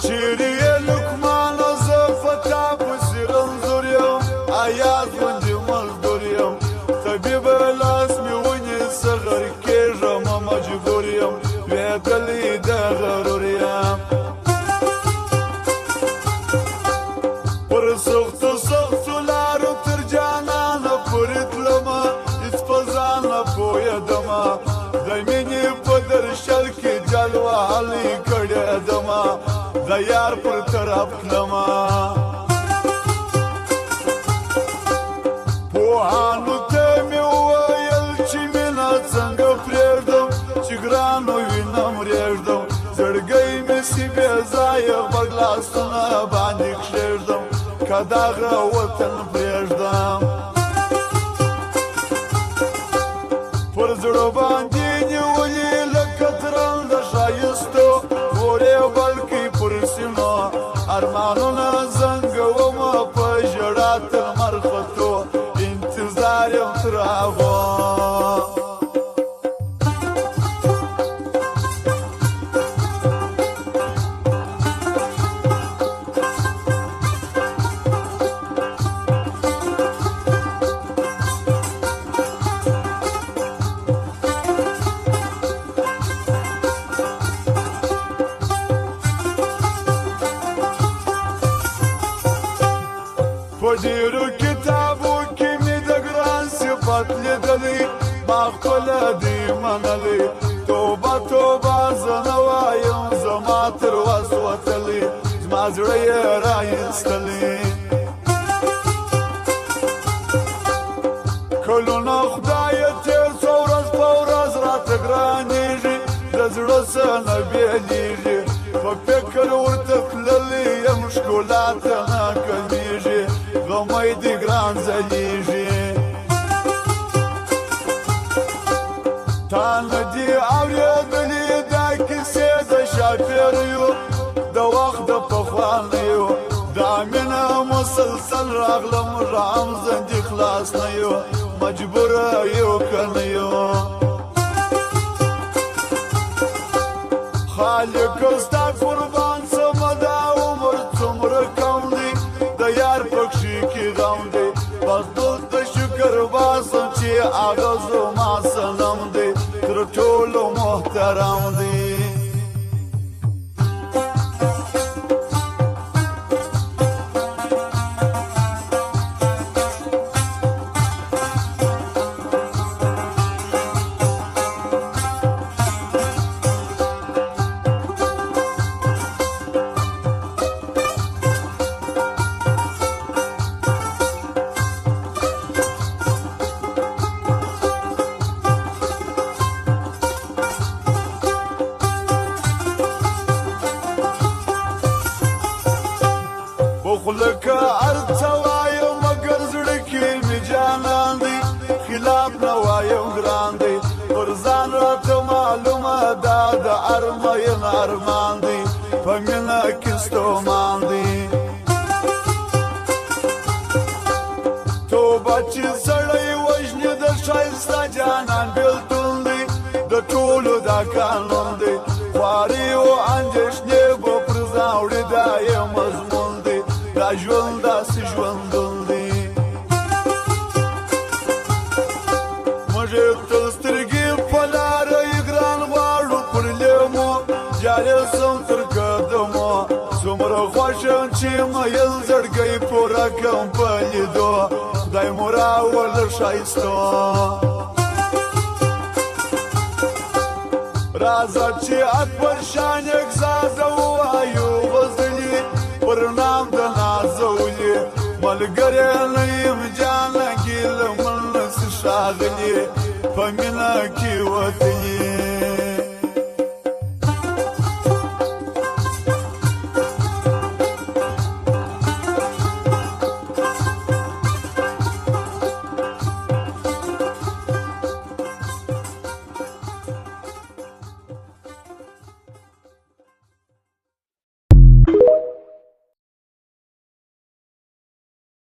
چیرې یې لقمانه زه په تا پسې رنځور یم ایاز غوندې مزدور یم طبیبه لاس مې ونیسه غر کېږم مجبور یم لوېدلی د غرور یم پر سختو سختو لارو تر جانانه پورې تلمه هېڅ په ځان نه پوهېدمه د مینې په درشل کې جل وهلی کړېدمه د یار پر طرف تلمه پوهانو ته مې وویل چې مینه څنګه پرېږدم چې ګرانو وینم رېږدم زړګی مې سي بې ځایه غبرګ لاسونه باندې کښېږدم که دغه وطن پرېږدم پر زړه باندې نیولي لکه ترنګ د ښایستو تورې بلکې پر سینو ارمانونه زنګومه په ژړا تر لمر ختو انتظار یم تر هغو په ډېرو کتابو کې مې د ګران صفت لیدلی ما خپله دې منلی توبه توبه زه نه وایم زما تر وس وتلی زما زړه یې رایستلی کلونه خدایه تېر څو ورځ په ورځ راته ګرانېږي د زړه څه نه بېلېږي په فکر ورته تللی یم ښکلا ته نه کمیږي غمی دې ګران ځلیږي تا نه دي اورېدلي دا کیسې د شاپېریو د وخت د پخوانیو دا مینه مسلسل راغلم رام زندې خلاص نه یو مجبوره یو که نه یو خالقه ستا قربان سمه دا عمر څومره کم دی د یار پکښې کې غم دی بس دلته شکر باسم چې هغه زما صنم دی تر ټولو محترم دی خوله که هر څه وایم مګر زړه کې مې جانان دی خلاف نه وایم ګران دی پر ځان راته معلومه دا د هر مین ارمان دی په مینه کې ستومان دی توبه چې سړی وژني د ښایسته جانان بېلتون دی د ټولو دا قانون دی خواري او اندېښنې به پر ځان وړي دا یې مضمون دی دا ژوند داسې ژوندون دی موږ تل سترګې په لاره یې ګران غواړو پر لیمو جارې سم تر قدمو څومره خوښ یم چې میل زړګی پوره کړم په لیدو خدای مو راوله ښایستو راځه چې اکبر شان اګزاده ووایو غزلي پر نام د نازولي ملګری نه یم جانه ګیله من نسي ښاغلي په مینه کې وتلي